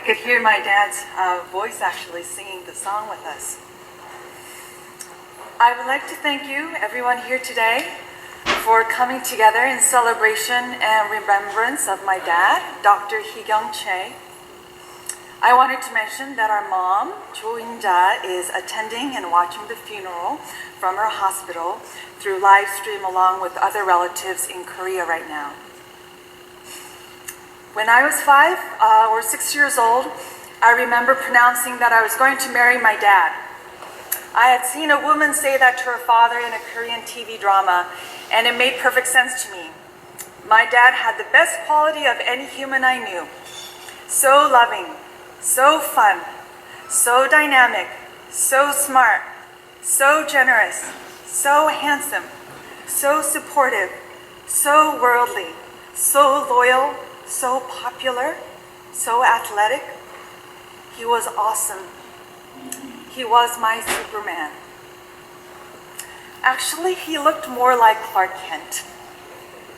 could hear my dad's voice actually singing the song with us. I would like to thank you, everyone here today, for coming together in celebration and remembrance of my dad, Dr. Chae. I wanted to mention that our mom, Jo In-ja, is attending and watching the funeral from her hospital through live stream along with other relatives in Korea right now. When I was 5 or 6 years old, I remember pronouncing that I was going to marry my dad. I had seen a woman say that to her father in a Korean TV drama, and it made perfect sense to me. My dad had the best quality of any human I knew. So loving, so fun, so dynamic, so smart, so generous, so handsome, so supportive, so worldly, so loyal, so popular, so athletic. He was awesome. He was my Superman. Actually, he looked more like Clark Kent.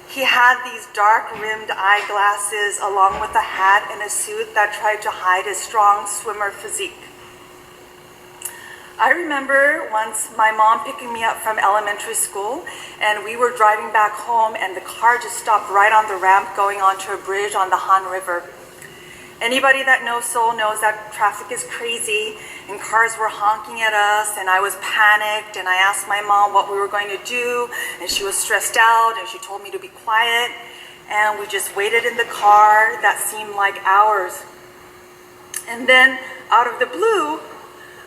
He had these dark-rimmed eyeglasses along with a hat and a suit that tried to hide his strong swimmer physique. I remember once my mom picking me up from elementary school, and we were driving back home, and the car just stopped right on the ramp going onto a bridge on the Han River. Anybody that knows Seoul knows that traffic is crazy, and cars were honking at us, and I was panicked, and I asked my mom what we were going to do, and she was stressed out, and she told me to be quiet, and we just waited in the car. That seemed like hours. And then, out of the blue,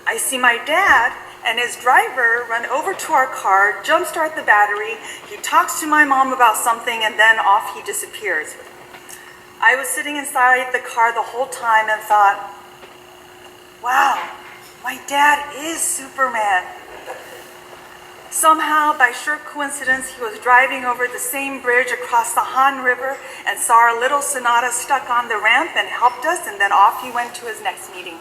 I see my dad and his driver run over to our car, jumpstart the battery, he talks to my mom about something, and then off he disappears. I was sitting inside the car the whole time and thought, wow, my dad is Superman. Somehow, by sheer coincidence, he was driving over the same bridge across the Han River and saw our little Sonata stuck on the ramp and helped us, and then off he went to his next meeting.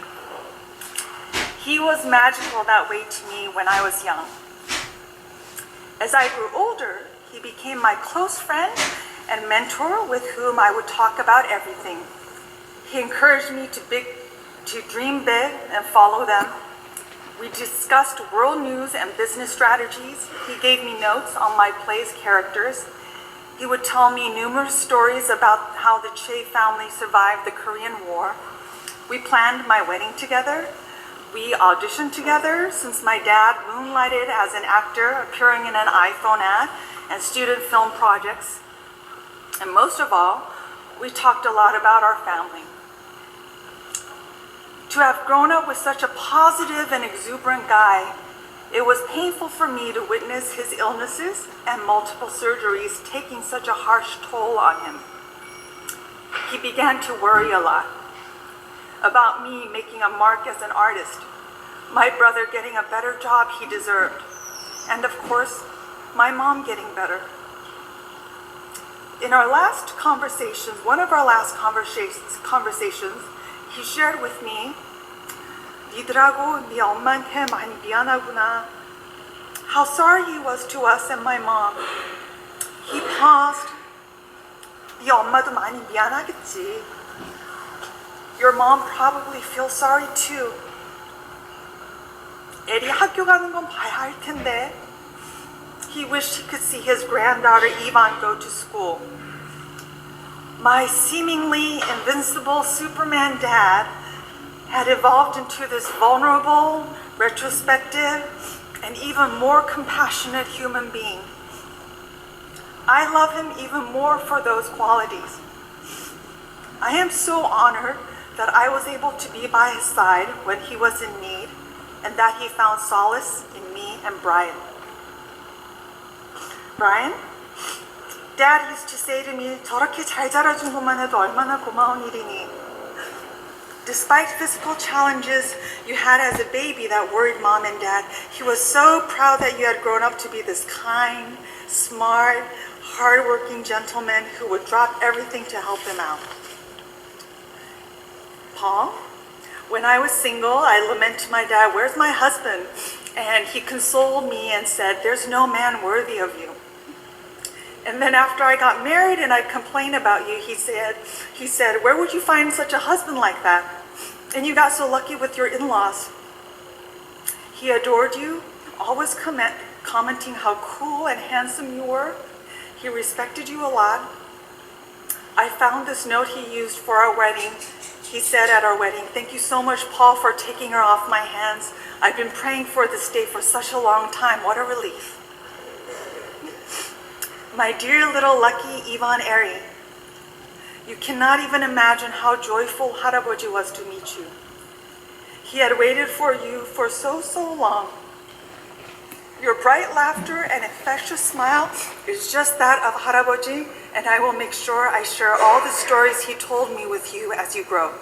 He was magical that way to me when I was young. As I grew older, he became my close friend and mentor with whom I would talk about everything. He encouraged me to dream big and follow them. We discussed world news and business strategies. He gave me notes on my play's characters. He would tell me numerous stories about how the Chae family survived the Korean War. We planned my wedding together. We auditioned together since my dad moonlighted as an actor appearing in an iPhone ad and student film projects. And most of all, we talked a lot about our family. To have grown up with such a positive and exuberant guy, it was painful for me to witness his illnesses and multiple surgeries taking such a harsh toll on him. He began to worry a lot about me making a mark as an artist, my brother getting a better job he deserved, and of course, my mom getting better. In our last conversations, one of our last conversations, he shared with me, 니들하고 네 엄마한테 많이 미안하구나. How sorry he was to us and my mom. He paused. 네 엄마도 많이 미안하겠지. Your mom probably feels sorry too. 에리 학교 가는 건 봐야 할 텐데. He wished he could see his granddaughter Yvonne go to school. My seemingly invincible Superman dad had evolved into this vulnerable, retrospective, and even more compassionate human being. I love him even more for those qualities. I am so honored that I was able to be by his side when he was in need, and that he found solace in me and Brian. Brian, Dad used to say to me, 저렇게 잘 자라준 것만 해도 얼마나 고마운 일이니. Despite physical challenges you had as a baby that worried Mom and Dad, he was so proud that you had grown up to be this kind, smart, hardworking gentleman who would drop everything to help him out. Paul, when I was single, I lamented to my dad, where's my husband? And he consoled me and said, there's no man worthy of you. And then after I got married and I'd complain about you, he said, where would you find such a husband like that? And you got so lucky with your in-laws. He adored you, always commenting how cool and handsome you were. He respected you a lot. I found this note he used for our wedding. He said at our wedding, "Thank you so much, Paul, for taking her off my hands. I've been praying for this day for such a long time. What a relief." My dear little lucky Ivan Eri, you cannot even imagine how joyful Haraboji was to meet you. He had waited for you for so long. Your bright laughter and infectious smile is just that of Haraboji, and I will make sure I share all the stories he told me with you as you grow.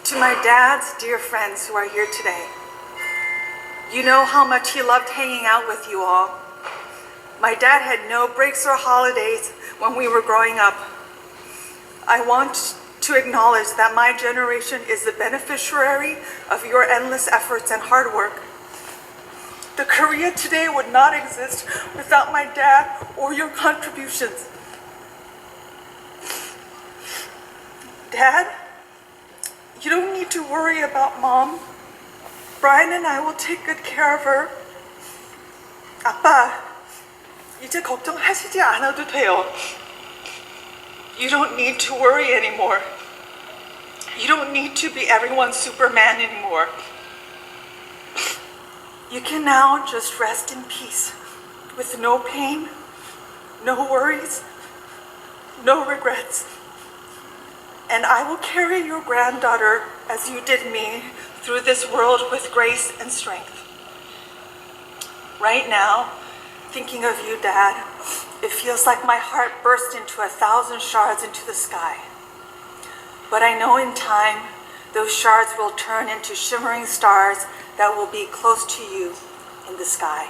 To my dad's dear friends who are here today, you know how much he loved hanging out with you all. My dad had no breaks or holidays when we were growing up. I want to acknowledge that my generation is the beneficiary of your endless efforts and hard work. The Korea today would not exist without my dad or your contributions. Dad, you don't need to worry about Mom. Brian and I will take good care of her. 아빠, 이제 걱정하시지 않아도 돼요. You don't need to worry anymore. You don't need to be everyone's Superman anymore. You can now just rest in peace with no pain, no worries, no regrets. And I will carry your granddaughter as you did me through this world with grace and strength. Right now, thinking of you, Dad, it feels like my heart burst into 1,000 shards into the sky. But I know in time, those shards will turn into shimmering stars that will be close to you in the sky.